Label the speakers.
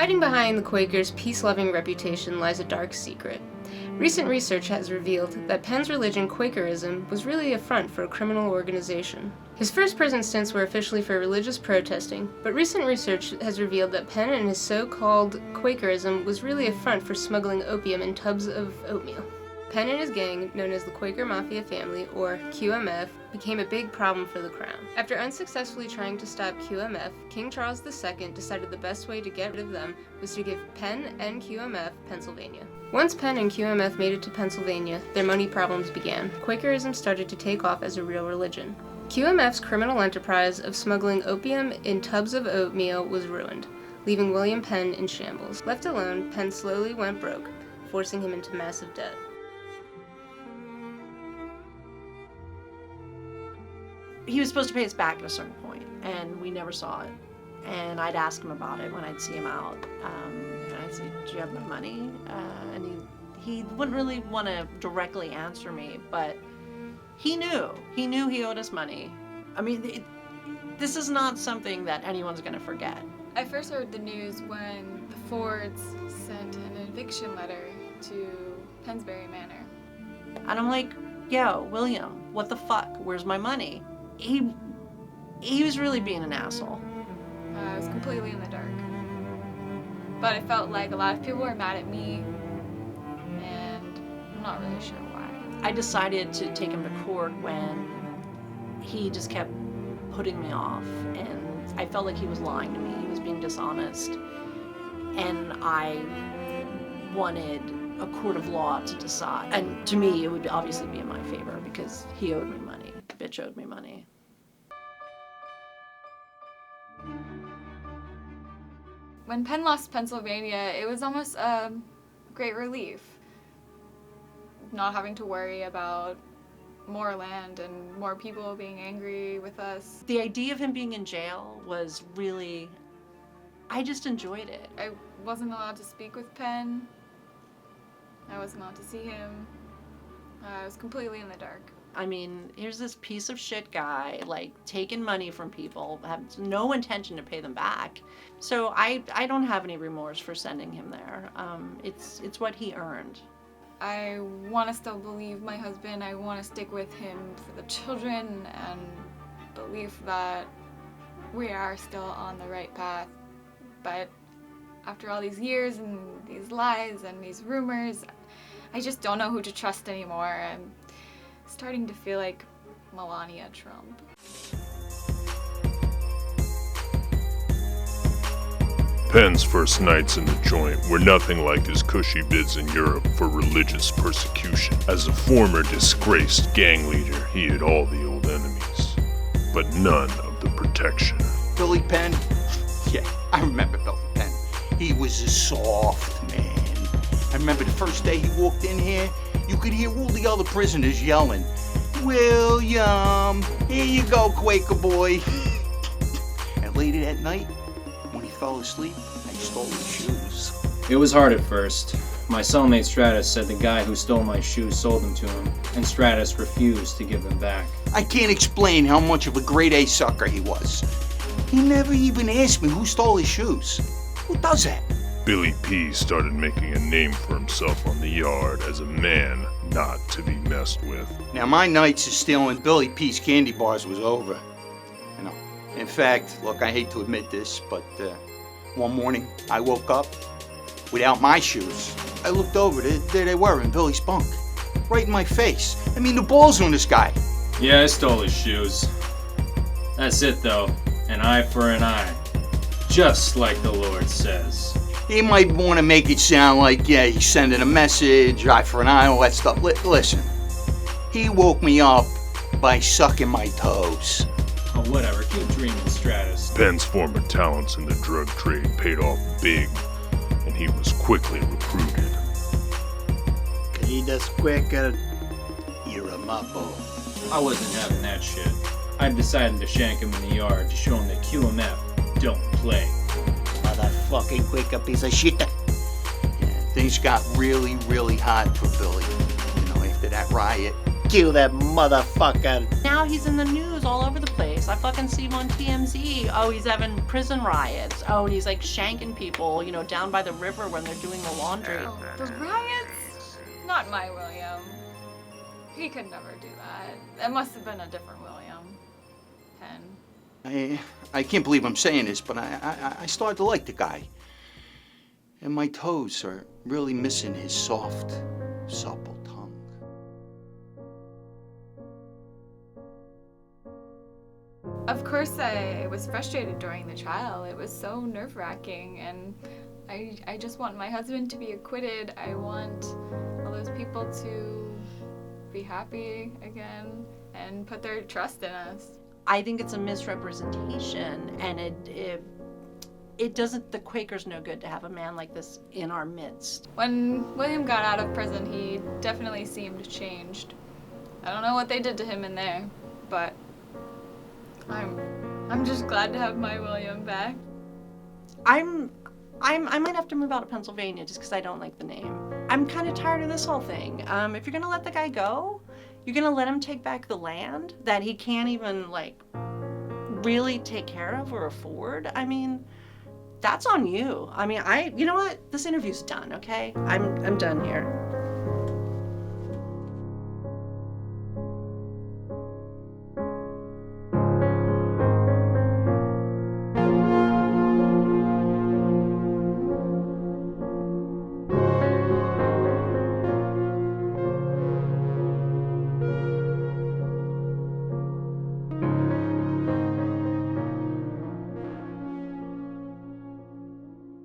Speaker 1: Hiding behind the Quakers' peace-loving reputation lies a dark secret. Recent research has revealed that Penn's religion, Quakerism, was really a front for a criminal organization. His first prison stints were officially for religious protesting, but recent research has revealed that Penn and his so-called Quakerism was really a front for smuggling opium in tubs of oatmeal. Penn and his gang, known as the Quaker Mafia Family, or QMF, became a big problem for the Crown. After unsuccessfully trying to stop QMF, King Charles II decided the best way to get rid of them was to give Penn and QMF Pennsylvania. Once Penn and QMF made it to Pennsylvania, their money problems began. Quakerism started to take off as a real religion. QMF's criminal enterprise of smuggling opium in tubs of oatmeal was ruined, leaving William Penn in shambles. Left alone, Penn slowly went broke, forcing him into massive debt.
Speaker 2: He was supposed to pay us back at a certain point, and we never saw it. And I'd ask him about it when I'd see him out. And I'd say, do you have my money? And he wouldn't really want to directly answer me, but he knew. He knew he owed us money. I mean, this is not something that anyone's going to forget.
Speaker 3: I first heard the news when the Fords sent an eviction letter to Pennsbury Manor.
Speaker 2: And I'm like, yo, William, what the fuck? Where's my money? He was really being an asshole.
Speaker 3: I was completely in the dark. But I felt like a lot of people were mad at me, and I'm not really sure why.
Speaker 2: I decided to take him to court when he just kept putting me off, and I felt like he was lying to me. He was being dishonest, and I wanted a court of law to decide. And to me, it would obviously be in my favor because he owed me money. The bitch owed me money.
Speaker 3: When Penn lost Pennsylvania, it was almost a great relief. Not having to worry about more land and more people being angry with us.
Speaker 2: The idea of him being in jail was really, I just enjoyed it.
Speaker 3: I wasn't allowed to speak with Penn. I wasn't allowed to see him. I was completely in the dark.
Speaker 2: I mean, here's this piece of shit guy, like, taking money from people, has no intention to pay them back. So I don't have any remorse for sending him there. It's what he earned.
Speaker 3: I want to still believe my husband. I want to stick with him for the children and believe that we are still on the right path. But after all these years and these lies and these rumors, I just don't know who to trust anymore. I'm starting to feel like Melania Trump.
Speaker 4: Penn's first nights in the joint were nothing like his cushy bids in Europe for religious persecution. As a former disgraced gang leader, he had all the old enemies, but none of the protection.
Speaker 5: Billie Penn? Yeah, I remember Billie Penn. He was a soft man. I remember the first day he walked in here, you could hear all the other prisoners yelling, "William, here you go, Quaker boy." And later that night, when he fell asleep, I stole his shoes.
Speaker 6: It was hard at first. My cellmate Stratus said the guy who stole my shoes sold them to him, and Stratus refused to give them back.
Speaker 5: I can't explain how much of a grade A sucker he was. He never even asked me who stole his shoes. Who does that?
Speaker 4: Billy P started making a name for himself on the yard as a man not to be messed with.
Speaker 5: Now, my nights of stealing Billy P's candy bars was over. You know, in fact, look, I hate to admit this, but one morning I woke up without my shoes. I looked over, there they were in Billy's bunk, right in my face. I mean, the balls on this guy.
Speaker 6: Yeah, I stole his shoes. That's it though, an eye for an eye. Just like the Lord says.
Speaker 5: He might want to make it sound like, yeah, he's sending a message, eye for an eye, all that stuff. Listen, he woke me up by sucking my toes.
Speaker 6: Oh, whatever, keep dreaming, Stratus.
Speaker 4: Penn's former talents in the drug trade paid off big, and he was quickly recruited.
Speaker 7: Queridas Quaker, you're a mapo.
Speaker 6: I wasn't having that shit. I decided to shank him in the yard to show him that QMF don't play.
Speaker 7: Motherfucking Quaker piece of shit.
Speaker 5: Yeah, things got really, really hot for Billy. You know, after that riot,
Speaker 7: Kill that motherfucker.
Speaker 2: Now he's in the news all over the place. I fucking see him on TMZ. Oh, he's having prison riots. Oh, and he's like shanking people, you know, down by the river when they're doing the laundry.
Speaker 3: Oh, the riots? Not my William. He could never do that. That must have been a different William Penn.
Speaker 5: I can't believe I'm saying this, but I started to like the guy. And my toes are really missing his soft, supple tongue.
Speaker 3: Of course, I was frustrated during the trial. It was so nerve-wracking, and I just want my husband to be acquitted. I want all those people to be happy again and put their trust in us.
Speaker 2: I think it's a misrepresentation, and it doesn't, the Quakers no good to have a man like this in our midst.
Speaker 3: When William got out of prison, he definitely seemed changed. I don't know what they did to him in there, but I'm just glad to have my William back.
Speaker 2: I might have to move out of Pennsylvania just because I don't like the name. I'm kind of tired of this whole thing. If you're gonna let the guy go, you're gonna let him take back the land that he can't even like really take care of or afford. I mean, that's on you. I mean, you know what? This interview's done. Okay, I'm done here.